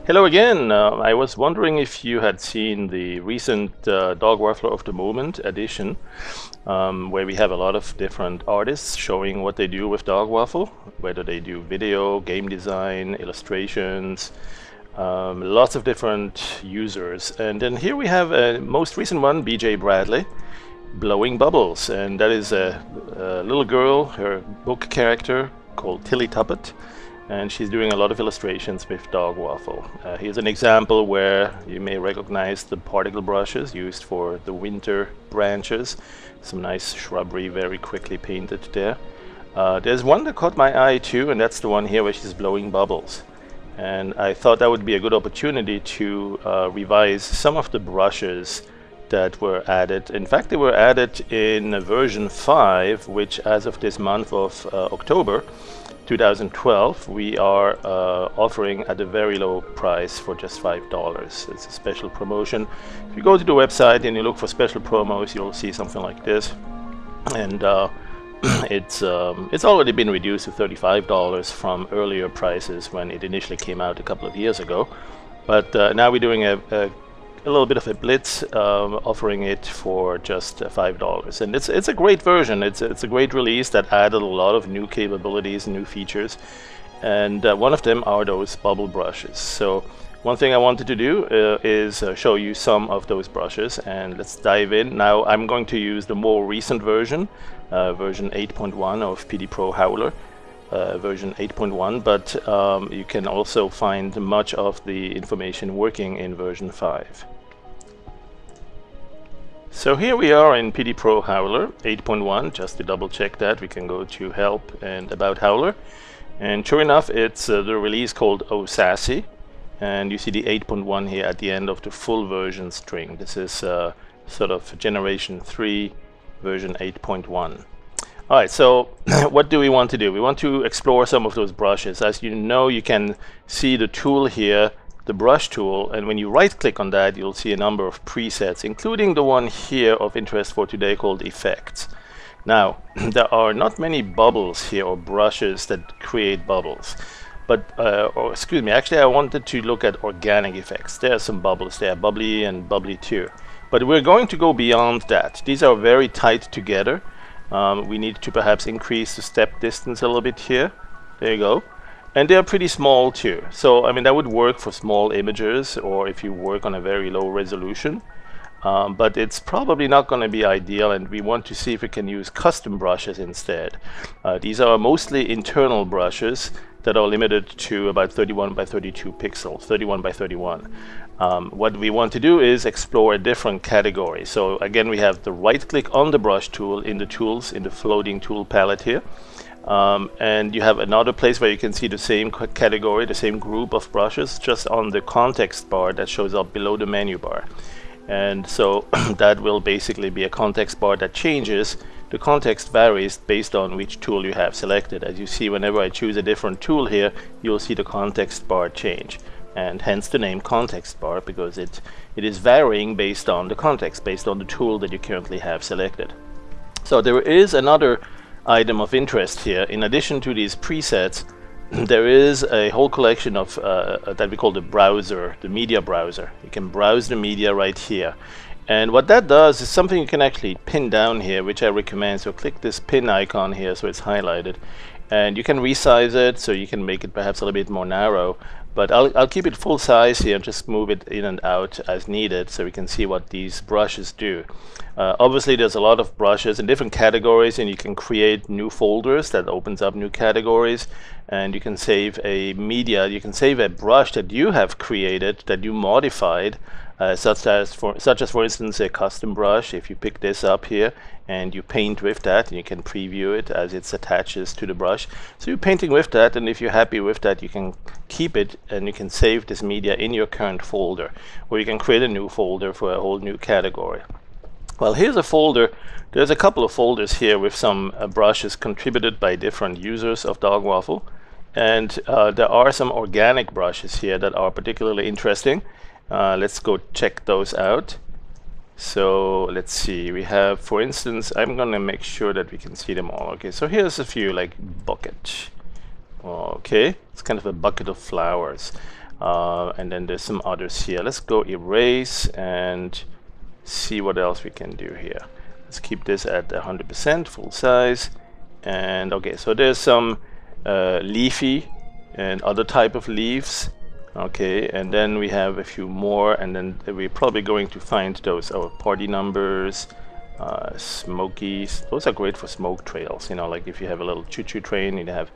Hello again. I was wondering if you had seen the recent Dogwaffler of the Moment edition, where we have a lot of different artists showing what they do with Dogwaffle, whether they do video, game design, illustrations, lots of different users. And then here we have a most recent one, BJ Bradley, blowing bubbles. And that is a little girl, her book character called Tillie Tuppet. And she's doing a lot of illustrations with Dogwaffle. Here's an example where you may recognize the particle brushes used for the winter branches. Some nice shrubbery very quickly painted there. There's one that caught my eye too, and that's the one here where she's blowing bubbles. And I thought that would be a good opportunity to revise some of the brushes that were added. In fact, they were added in version 5, which as of this month of October 2012, we are offering at a very low price for just $5. It's a special promotion. If you go to the website and you look for special promos, you'll see something like this. And it's already been reduced to $35 from earlier prices when it initially came out a couple of years ago. But now we're doing a little bit of a blitz, offering it for just $5, and it's a great version. It's a great release that added a lot of new capabilities, new features, and one of them are those bubble brushes. So one thing I wanted to do is show you some of those brushes, and let's dive in. Now I'm going to use the more recent version, version 8.1 of PD Pro Howler. Version 8.1, but you can also find much of the information working in version 5. So here we are in PD Pro Howler 8.1. Just to double check that, we can go to Help and About Howler, and sure enough, it's the release called Oh Sassy, and you see the 8.1 here at the end of the full version string. This is sort of generation 3, version 8.1. Alright, so what do we want to do? We want to explore some of those brushes. As you know, you can see the tool here, the brush tool, and when you right click on that, you'll see a number of presets, including the one here of interest for today called Effects. Now, there are not many bubbles here or brushes that create bubbles, but or excuse me, actually I wanted to look at organic effects. There are some bubbles there, bubbly and bubbly too, but we're going to go beyond that. These are very tight together. We need to perhaps increase the step distance a little bit here. There you go. And they're pretty small too. So I mean, that would work for small images or if you work on a very low resolution. But it's probably not going to be ideal, and we want to see if we can use custom brushes instead. These are mostly internal brushes that are limited to about 31 by 32 pixels, 31 by 31. What we want to do is explore a different category. So again, we have the right click on the brush tool in the tools, in the floating tool palette here. And you have another place where you can see the same category, the same group of brushes, just on the context bar that shows up below the menu bar. And so that will basically be a context bar that changes. The context varies based on which tool you have selected. As you see, whenever I choose a different tool here, you'll see the context bar change. And hence the name context bar, because it is varying based on the context, based on the tool that you currently have selected. So there is another item of interest here. In addition to these presets, there is a whole collection of that we call the browser, the media browser. You can browse the media right here. And what that does is something you can actually pin down here, which I recommend. So click this pin icon here so it's highlighted. And you can resize it, so you can make it perhaps a little bit more narrow. But I'll keep it full size here and just move it in and out as needed so we can see what these brushes do. Obviously there's a lot of brushes in different categories, and you can create new folders that opens up new categories, and you can save a media, you can save a brush that you have created, that you modified, such as for instance a custom brush. If you pick this up here and you paint with that, and you can preview it as it attaches to the brush. So you're painting with that, and if you're happy with that, you can keep it and you can save this media in your current folder, or you can create a new folder for a whole new category. Well, here's a folder. There's a couple of folders here with some brushes contributed by different users of Dogwaffle, and there are some organic brushes here that are particularly interesting. Let's go check those out. So let's see, we have, for instance, I'm gonna make sure that we can see them all. Okay, so here's a few, like bucket. Okay, it's kind of a bucket of flowers. And then there's some others here. Let's go erase and see what else we can do here. Let's keep this at 100% full size. And okay, so there's some leafy and other type of leaves. Okay, and then we have a few more, and then we're probably going to find those party numbers, smokies. Those are great for smoke trails, you know, like if you have a little choo-choo train, you have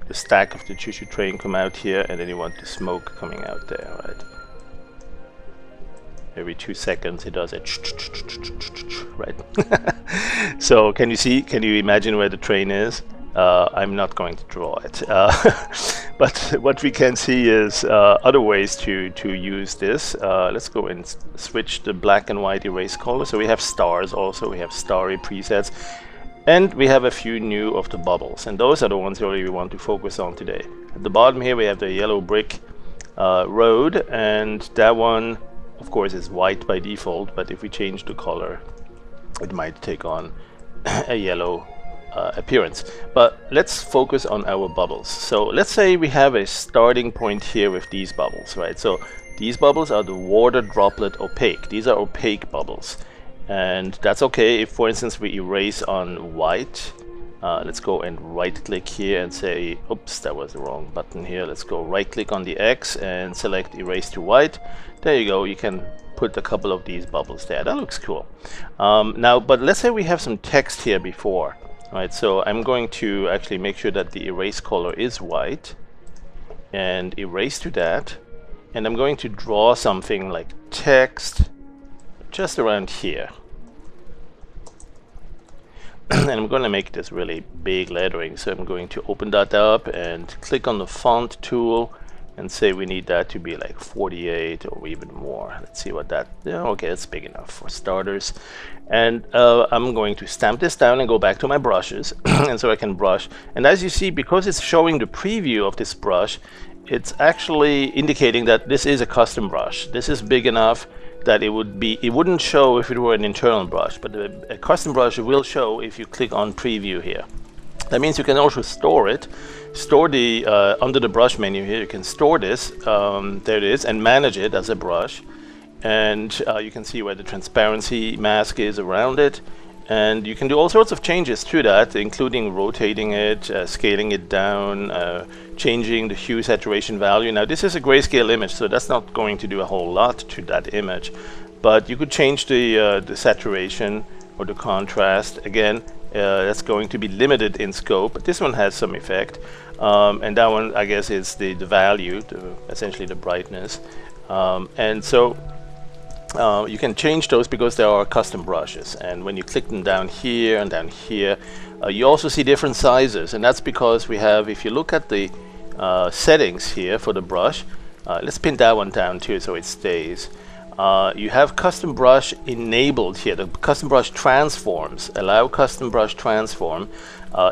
the stack of the choo-choo train come out here, and then you want the smoke coming out there, right? Every 2 seconds it does it, right? So can you imagine where the train is? I'm not going to draw it, but what we can see is other ways to use this. Let's go and switch the black and white erase color. So we have stars also, we have starry presets, and we have a few new of the bubbles, and those are the ones really we want to focus on today. At the bottom here we have the yellow brick road, and that one of course is white by default, but if we change the color it might take on a yellow appearance. But let's focus on our bubbles. So let's say we have a starting point here with these bubbles, right? So these bubbles are the water droplet opaque. These are opaque bubbles, and that's okay if, for instance, we erase on white. Let's go and right click here and say, oops, that was the wrong button here. Let's go right click on the X and select erase to white. There you go, you can put a couple of these bubbles there. That looks cool. Now, but let's say we have some text here before. Right, so I'm going to actually make sure that the erase color is white and erase to that, and I'm going to draw something like text just around here. And I'm going to make this really big lettering, so I'm going to open that up and click on the font tool and say we need that to be like 48 or even more. Let's see what that, yeah, okay, it's big enough for starters. And I'm going to stamp this down and go back to my brushes and so I can brush. And as you see, because it's showing the preview of this brush, it's actually indicating that this is a custom brush. This is big enough that it wouldn't show if it were an internal brush, but a custom brush will show if you click on preview here. That means you can also store it. Store the under the brush menu here, you can store this, there it is, and manage it as a brush. And you can see where the transparency mask is around it, and you can do all sorts of changes to that, including rotating it, scaling it down, changing the hue saturation value. Now this is a grayscale image, so that's not going to do a whole lot to that image, but you could change the saturation or the contrast. Again, that's going to be limited in scope, but this one has some effect, and that one I guess is the value, essentially the brightness, and so you can change those because there are custom brushes, and when you click them down here and down here, you also see different sizes, and that's because we have, if you look at the settings here for the brush, let's pin that one down too so it stays. You have custom brush enabled here. The custom brush transforms, allow custom brush transform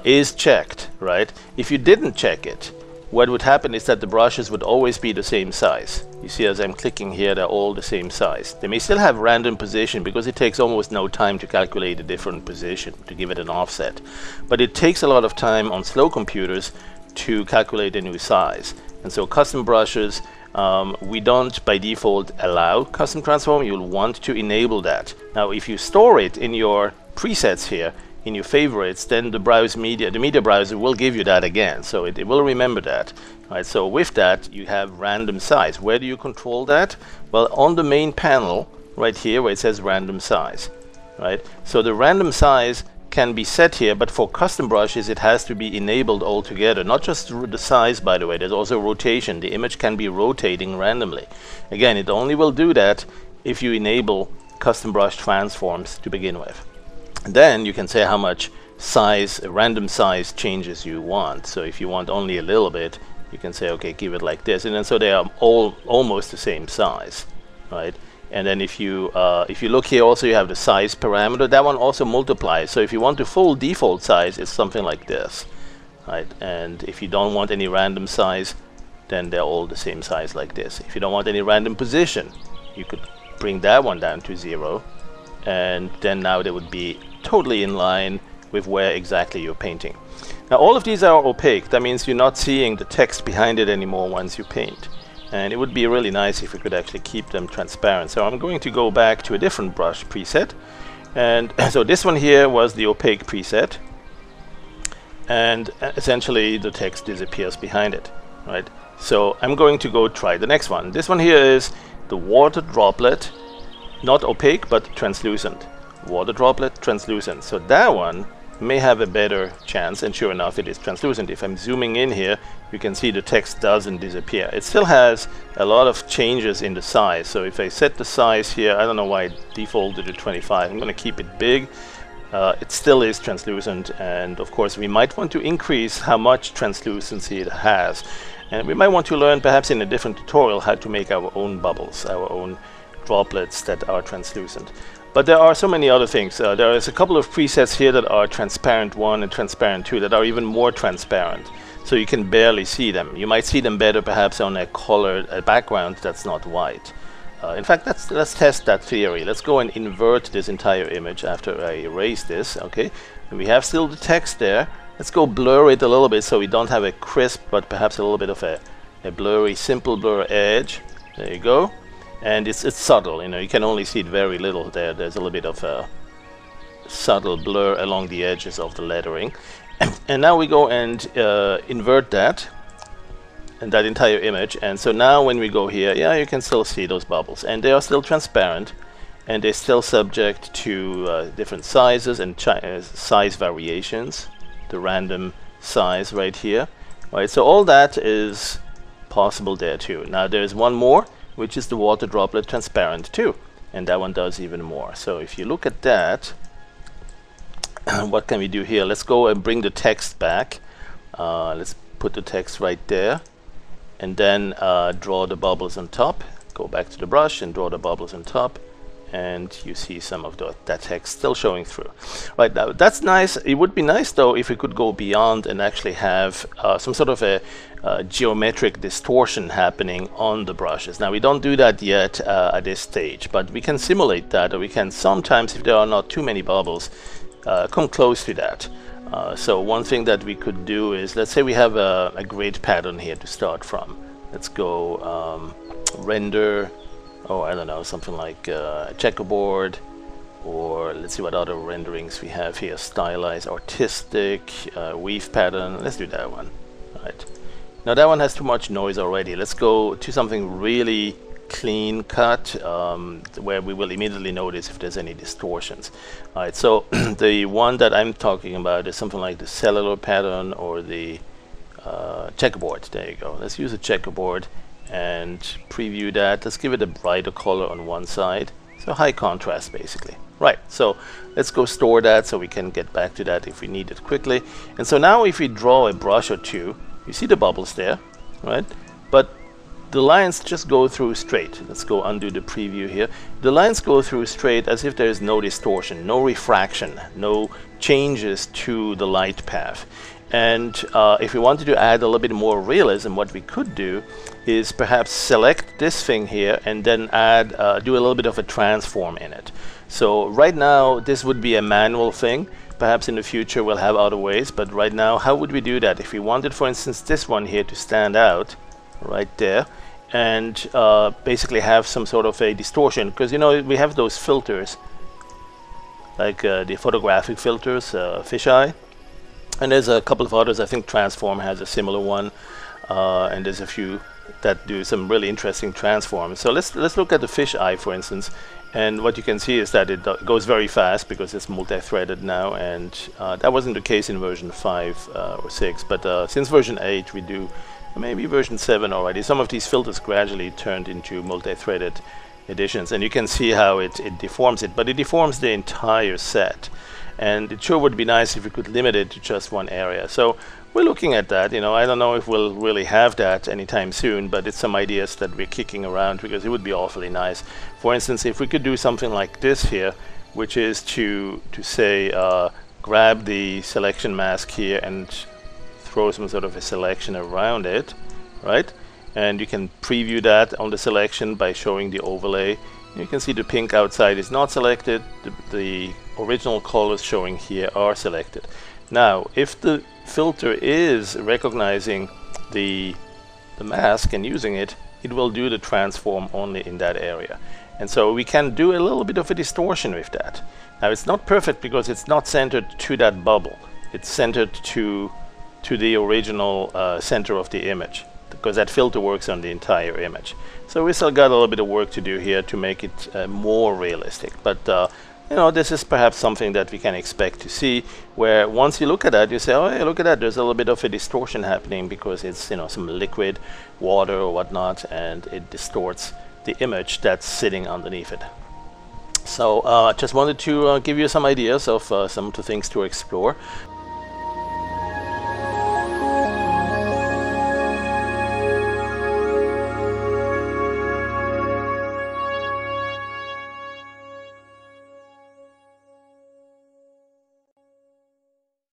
is checked, right? If you didn't check it, what would happen is that the brushes would always be the same size. You see, as I'm clicking here, they're all the same size. They may still have random position because it takes almost no time to calculate a different position, to give it an offset. But it takes a lot of time on slow computers to calculate a new size. And so custom brushes, we don't by default allow custom transform. You'll want to enable that. Now if you store it in your presets here, in your favorites, then the media browser will give you that again, so it will remember that. Right, so with that you have random size. Where do you control that? Well, on the main panel right here where it says random size, right? So the random size can be set here, but for custom brushes it has to be enabled altogether. Not just the size, by the way, there's also rotation. The image can be rotating randomly. Again, it only will do that if you enable custom brush transforms to begin with. And then you can say how much size, random size changes you want. So if you want only a little bit, you can say, okay, give it like this, and then so they are all almost the same size, right? And then if you look here, also you have the size parameter. That one also multiplies. So if you want the full default size, it's something like this, right? And if you don't want any random size, then they're all the same size like this. If you don't want any random position, you could bring that one down to 0, and then now they would be totally in line with where exactly you're painting. Now all of these are opaque. That means you're not seeing the text behind it anymore once you paint. and it would be really nice if we could actually keep them transparent. So I'm going to go back to a different brush preset, and so this one here was the opaque preset, and essentially the text disappears behind it, right? So I'm going to go try the next one. This one here is the water droplet, not opaque but translucent. Water droplet, translucent. So that one may have a better chance, and sure enough it is translucent. If I'm zooming in here, you can see the text doesn't disappear. It still has a lot of changes in the size. So if I set the size here, I don't know why it defaulted to 25. I'm going to keep it big. It still is translucent, and of course we might want to increase how much translucency it has. And we might want to learn perhaps in a different tutorial how to make our own bubbles, our own droplets that are translucent. But there are so many other things. There is a couple of presets here that are transparent 1 and transparent 2 that are even more transparent. So you can barely see them. You might see them better perhaps on a colored background that's not white. In fact, let's test that theory. Let's go and invert this entire image after I erase this. Okay, and we have still the text there. Let's go blur it a little bit so we don't have a crisp, but perhaps a little bit of a blurry, simple blur edge. There you go. And it's subtle, you know, you can only see it very little there. There's a little bit of a subtle blur along the edges of the lettering. And now we go and invert that, and that entire image. And so now when we go here, yeah, you can still see those bubbles, and they are still transparent, and they're still subject to different sizes and size variations, the random size right here. Right, so all that is possible there too. Now there's one more, which is the water droplet transparent too, and that one does even more. So if you look at that, what can we do here? Let's go and bring the text back. Let's put the text right there, and then draw the bubbles on top. Go back to the brush and draw the bubbles on top, and you see some of that text still showing through. Right, now that's nice. It would be nice though if we could go beyond and actually have some sort of a geometric distortion happening on the brushes. Now we don't do that yet at this stage, but we can simulate that, or we can sometimes, if there are not too many bubbles, come close to that. So one thing that we could do is, let's say we have a grid pattern here to start from. Let's go render, oh, I don't know, something like checkerboard, or let's see what other renderings we have here. Stylized, artistic, weave pattern. Let's do that one. Right. Now that one has too much noise already. Let's go to something really clean cut, where we will immediately notice if there's any distortions. Alright, so the one that I'm talking about is something like the cellular pattern or the checkerboard. There you go. Let's use a checkerboard and preview that. Let's give it a brighter color on one side. So high contrast basically. Right, so let's go store that so we can get back to that if we need it quickly. And so now if we draw a brush or two, you see the bubbles there, right? But the lines just go through straight. Let's go undo the preview here. The lines go through straight as if there is no distortion, no refraction, no changes to the light path. And if we wanted to add a little bit more realism, what we could do is perhaps select this thing here and then add, do a little bit of a transform in it. So right now this would be a manual thing. Perhaps in the future we'll have other ways, but right now how would we do that? If we wanted, for instance, this one here to stand out right there, and basically have some sort of a distortion, because you know we have those filters like the photographic filters, fisheye, and there's a couple of others. I think Transform has a similar one, and there's a few that do some really interesting transforms. So let's look at the fisheye, for instance, and what you can see is that it goes very fast because it's multi-threaded now, and that wasn't the case in version 5 or 6, but since version 8 we do, maybe version 7 already, some of these filters gradually turned into multi-threaded editions, and you can see how it deforms it, but it deforms the entire set, and it sure would be nice if we could limit it to just one area. So we're looking at that. You know, I don't know if we'll really have that anytime soon, but it's some ideas that we're kicking around because it would be awfully nice. For instance, if we could do something like this here, which is to say grab the selection mask here and throw some sort of a selection around it, right? And you can preview that on the selection by showing the overlay. You can see the pink outside is not selected, the original colors showing here are selected. Now if the filter is recognizing the mask and using it, it will do the transform only in that area. And so we can do a little bit of a distortion with that. Now it's not perfect because it's not centered to that bubble. It's centered to the original center of the image, because that filter works on the entire image. So we still got a little bit of work to do here to make it more realistic. But you know, this is perhaps something that we can expect to see, where once you look at that, you say, oh, hey, look at that, there's a little bit of a distortion happening because it's, you know, some liquid, water or whatnot, and it distorts the image that's sitting underneath it. So I just wanted to give you some ideas of some of the things to explore.